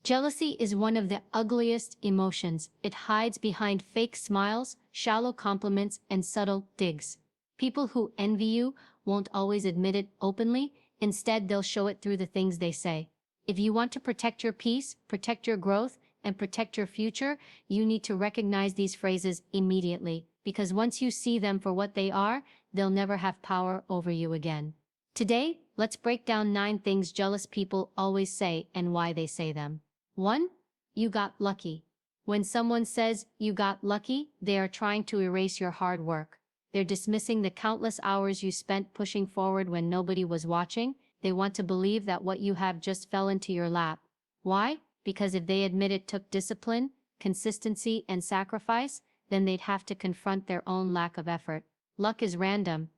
Jealousy is one of the ugliest emotions. It hides behind fake smiles, shallow compliments, and subtle digs. People who envy you won't always admit it openly, instead, they'll show it through the things they say. If you want to protect your peace, protect your growth, and protect your future, you need to recognize these phrases immediately, because once you see them for what they are, they'll never have power over you again. Today, let's break down 9 things jealous people always say and why they say them. 1. You got lucky. When someone says you got lucky, they are trying to erase your hard work. They're dismissing the countless hours you spent pushing forward when nobody was watching. They want to believe that what you have just fell into your lap. Why? Because if they admit it took discipline, consistency, and sacrifice, then they'd have to confront their own lack of effort. Luck is random.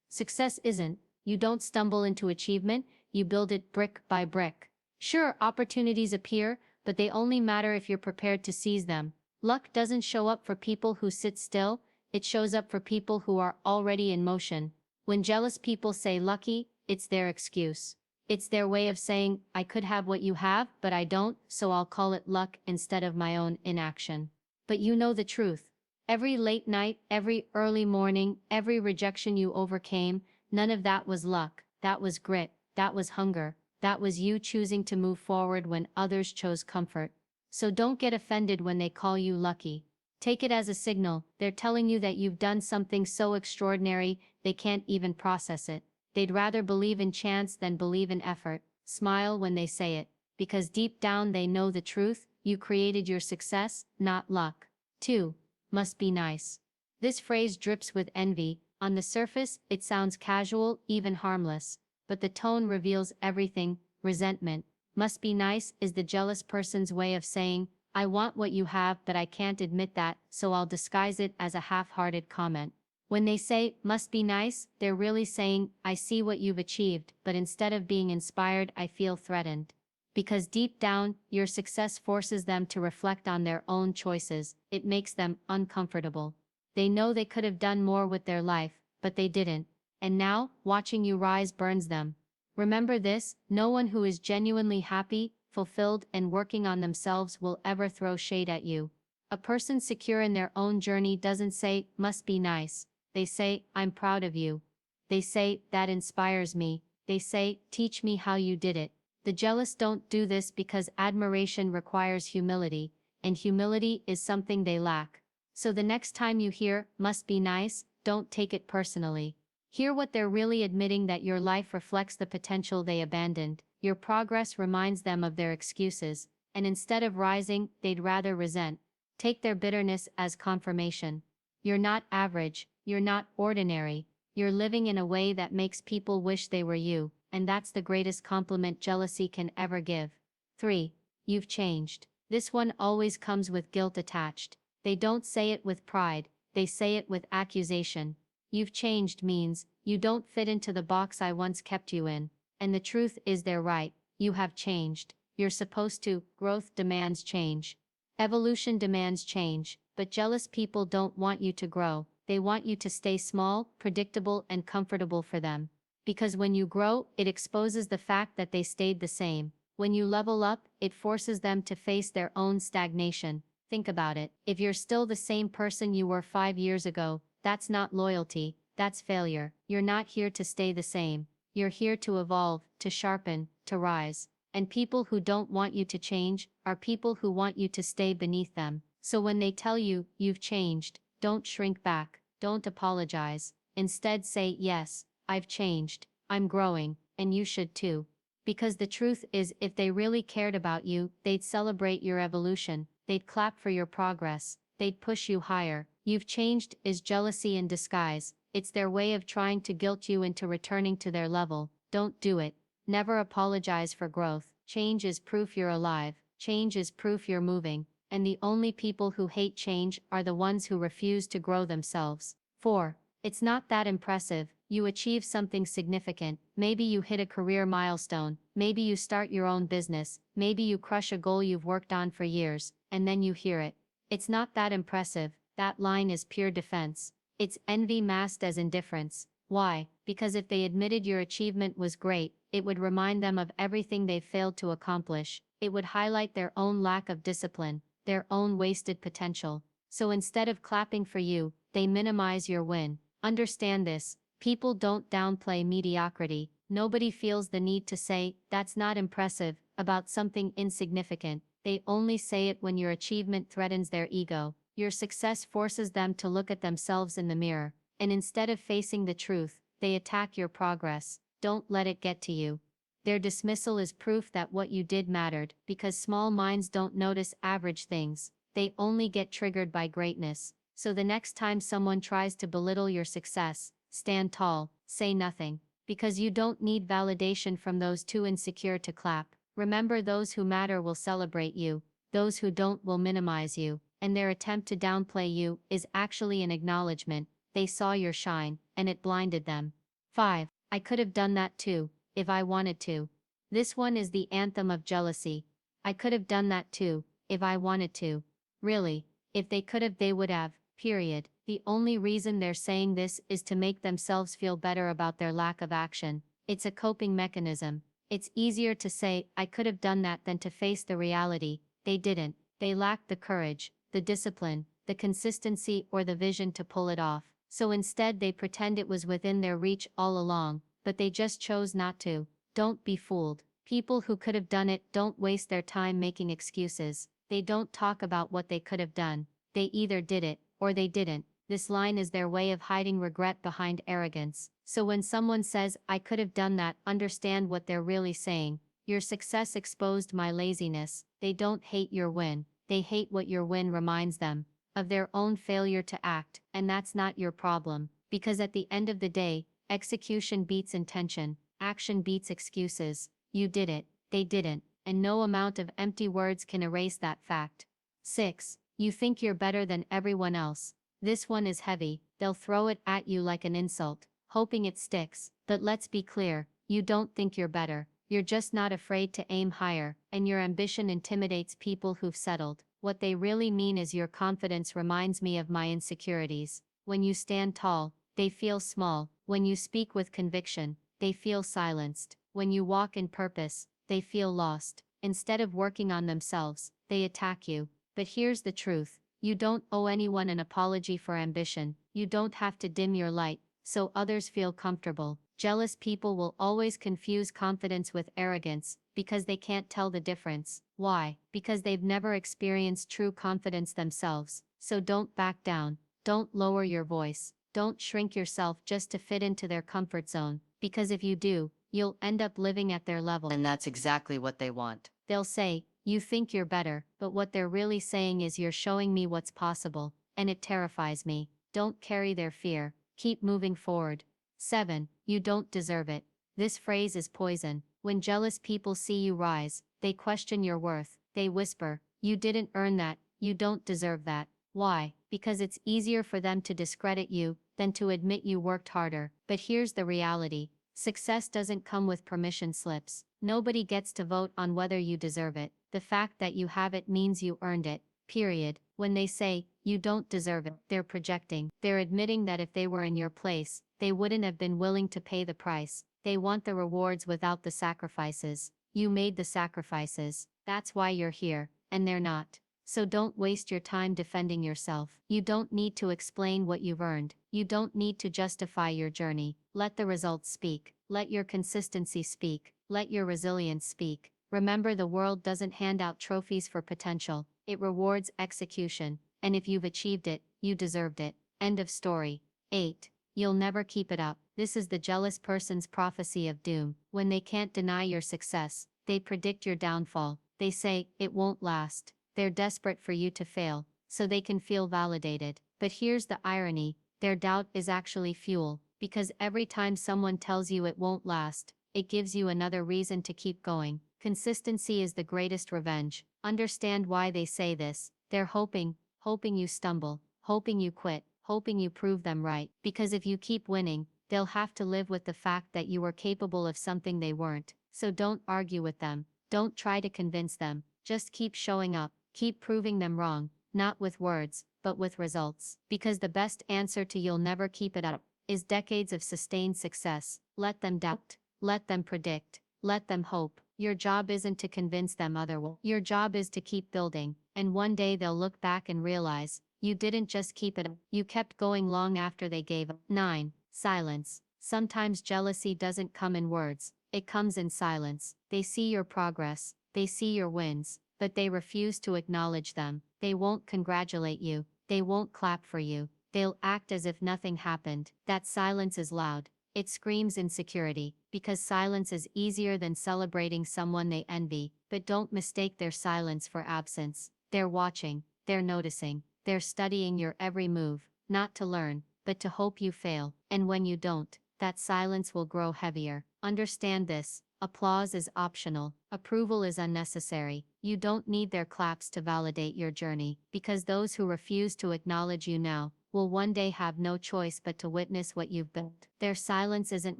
Success isn't. You don't stumble into achievement, you build it brick by brick. Sure, opportunities appear, but they only matter if you're prepared to seize them. Luck doesn't show up for people who sit still, it shows up for people who are already in motion. When jealous people say lucky, it's their excuse. It's their way of saying, I could have what you have, but I don't, so I'll call it luck instead of my own inaction. But you know the truth. Every late night, every early morning, every rejection you overcame, none of that was luck, that was grit, that was hunger. That was you choosing to move forward when others chose comfort. So don't get offended when they call you lucky. Take it as a signal. They're telling you that you've done something so extraordinary, they can't even process it. They'd rather believe in chance than believe in effort. Smile when they say it, because deep down they know the truth. You created your success, not luck. 2. Must be nice. This phrase drips with envy. On the surface, it sounds casual, even harmless. But the tone reveals everything. Resentment. Must be nice is the jealous person's way of saying, I want what you have but I can't admit that, so I'll disguise it as a half-hearted comment. When they say, must be nice, they're really saying, I see what you've achieved, but instead of being inspired, I feel threatened. Because deep down, your success forces them to reflect on their own choices. It makes them uncomfortable. They know they could have done more with their life, but they didn't. And now, watching you rise burns them. Remember this, no one who is genuinely happy, fulfilled, and working on themselves will ever throw shade at you. A person secure in their own journey doesn't say, must be nice. They say, I'm proud of you. They say, that inspires me. They say, teach me how you did it. The jealous don't do this because admiration requires humility, and humility is something they lack. So the next time you hear, must be nice, don't take it personally. Hear what they're really admitting, that your life reflects the potential they abandoned. Your progress reminds them of their excuses, and instead of rising, they'd rather resent. Take their bitterness as confirmation. You're not average, you're not ordinary, you're living in a way that makes people wish they were you, and that's the greatest compliment jealousy can ever give. 3. You've changed. This one always comes with guilt attached. They don't say it with pride, they say it with accusation. You've changed means, you don't fit into the box I once kept you in. And the truth is they're right, you have changed. You're supposed to. Growth demands change. Evolution demands change, but jealous people don't want you to grow. They want you to stay small, predictable, and comfortable for them. Because when you grow, it exposes the fact that they stayed the same. When you level up, it forces them to face their own stagnation. Think about it. If you're still the same person you were 5 years ago, that's not loyalty, that's failure. You're not here to stay the same. You're here to evolve, to sharpen, to rise. And people who don't want you to change are people who want you to stay beneath them. So when they tell you, you've changed, don't shrink back, don't apologize. Instead say, yes, I've changed, I'm growing, and you should too. Because the truth is, if they really cared about you, they'd celebrate your evolution, they'd clap for your progress, they'd push you higher. You've changed is jealousy in disguise. It's their way of trying to guilt you into returning to their level. Don't do it. Never apologize for growth. Change is proof you're alive. Change is proof you're moving. And the only people who hate change are the ones who refuse to grow themselves. 4. It's not that impressive. You achieve something significant. Maybe you hit a career milestone. Maybe you start your own business. Maybe you crush a goal you've worked on for years. And then you hear it. It's not that impressive. That line is pure defense. It's envy masked as indifference. Why? Because if they admitted your achievement was great, It would remind them of everything they've failed to accomplish. It would highlight their own lack of discipline, their own wasted potential. So instead of clapping for you, they minimize your win. Understand this. People don't downplay mediocrity. Nobody feels the need to say, "That's not impressive," about something insignificant. They only say it when your achievement threatens their ego. Your success forces them to look at themselves in the mirror, and instead of facing the truth, they attack your progress. Don't let it get to you. Their dismissal is proof that what you did mattered, because small minds don't notice average things. They only get triggered by greatness. So the next time someone tries to belittle your success, stand tall, say nothing, because you don't need validation from those too insecure to clap. Remember, those who matter will celebrate you, those who don't will minimize you, and their attempt to downplay you is actually an acknowledgement. They saw your shine, and it blinded them. 5. I could have done that too, if I wanted to. This one is the anthem of jealousy. I could have done that too, if I wanted to. Really, if they could have, they would have, period. The only reason they're saying this is to make themselves feel better about their lack of action. It's a coping mechanism. It's easier to say, "I could have done that," than to face the reality. They didn't. They lacked the courage, the discipline, the consistency, or the vision to pull it off. So instead they pretend it was within their reach all along, but they just chose not to. Don't be fooled. People who could have done it don't waste their time making excuses. They don't talk about what they could have done. They either did it, or they didn't. This line is their way of hiding regret behind arrogance. So when someone says, "I could have done that," understand what they're really saying. Your success exposed my laziness. They don't hate your win. They hate what your win reminds them of their own failure to act, and that's not your problem. Because at the end of the day, execution beats intention, action beats excuses. You did it, they didn't, and no amount of empty words can erase that fact. 6. You think you're better than everyone else. This one is heavy. They'll throw it at you like an insult, hoping it sticks. But let's be clear, you don't think you're better. You're just not afraid to aim higher, and your ambition intimidates people who've settled. What they really mean is, "Your confidence reminds me of my insecurities." When you stand tall, they feel small. When you speak with conviction, they feel silenced. When you walk in purpose, they feel lost. Instead of working on themselves, they attack you. But here's the truth. You don't owe anyone an apology for ambition. You don't have to dim your light so others feel comfortable. Jealous people will always confuse confidence with arrogance, because they can't tell the difference. Why? Because they've never experienced true confidence themselves. So don't back down. Don't lower your voice. Don't shrink yourself just to fit into their comfort zone, because if you do, you'll end up living at their level. And that's exactly what they want. They'll say, "You think you're better," but what they're really saying is, "You're showing me what's possible," and it terrifies me. Don't carry their fear. Keep moving forward. 7. You don't deserve it. This phrase is poison. When jealous people see you rise, they question your worth. They whisper, "You didn't earn that, you don't deserve that." Why? Because it's easier for them to discredit you than to admit you worked harder. But here's the reality. Success doesn't come with permission slips. Nobody gets to vote on whether you deserve it. The fact that you have it means you earned it. Period. When they say, "You don't deserve it," they're projecting. They're admitting that if they were in your place, they wouldn't have been willing to pay the price. They want the rewards without the sacrifices. You made the sacrifices. That's why you're here, and they're not. So don't waste your time defending yourself. You don't need to explain what you've earned. You don't need to justify your journey. Let the results speak. Let your consistency speak. Let your resilience speak. Remember, the world doesn't hand out trophies for potential. It rewards execution. And if you've achieved it, you deserved it. End of story. 8. You'll never keep it up. This is the jealous person's prophecy of doom. When they can't deny your success, they predict your downfall. They say, "It won't last." They're desperate for you to fail, so they can feel validated. But here's the irony. Their doubt is actually fuel, because every time someone tells you it won't last, it gives you another reason to keep going. Consistency is the greatest revenge. Understand why they say this. They're hoping you stumble, hoping you quit, hoping you prove them right. Because if you keep winning, they'll have to live with the fact that you were capable of something they weren't. So don't argue with them. Don't try to convince them. Just keep showing up. Keep proving them wrong, not with words, but with results. Because the best answer to "you'll never keep it up" is decades of sustained success. Let them doubt. Let them predict. Let them hope. Your job isn't to convince them otherwise. Your job is to keep building, and one day they'll look back and realize, you didn't just keep it up, you kept going long after they gave up. 9. Silence. Sometimes jealousy doesn't come in words, it comes in silence. They see your progress, they see your wins, but they refuse to acknowledge them. They won't congratulate you, they won't clap for you, they'll act as if nothing happened. That silence is loud. It screams insecurity, because silence is easier than celebrating someone they envy, but don't mistake their silence for absence. They're watching, they're noticing, they're studying your every move, not to learn, but to hope you fail, and when you don't, that silence will grow heavier. Understand this, applause is optional, approval is unnecessary. You don't need their claps to validate your journey, because those who refuse to acknowledge you now will one day have no choice but to witness what you've built. Their silence isn't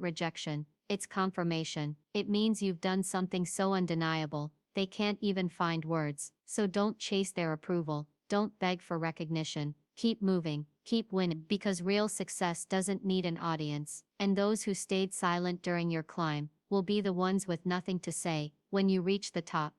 rejection, it's confirmation. It means you've done something so undeniable, they can't even find words. So don't chase their approval, don't beg for recognition, keep moving, keep winning, because real success doesn't need an audience, and those who stayed silent during your climb will be the ones with nothing to say when you reach the top.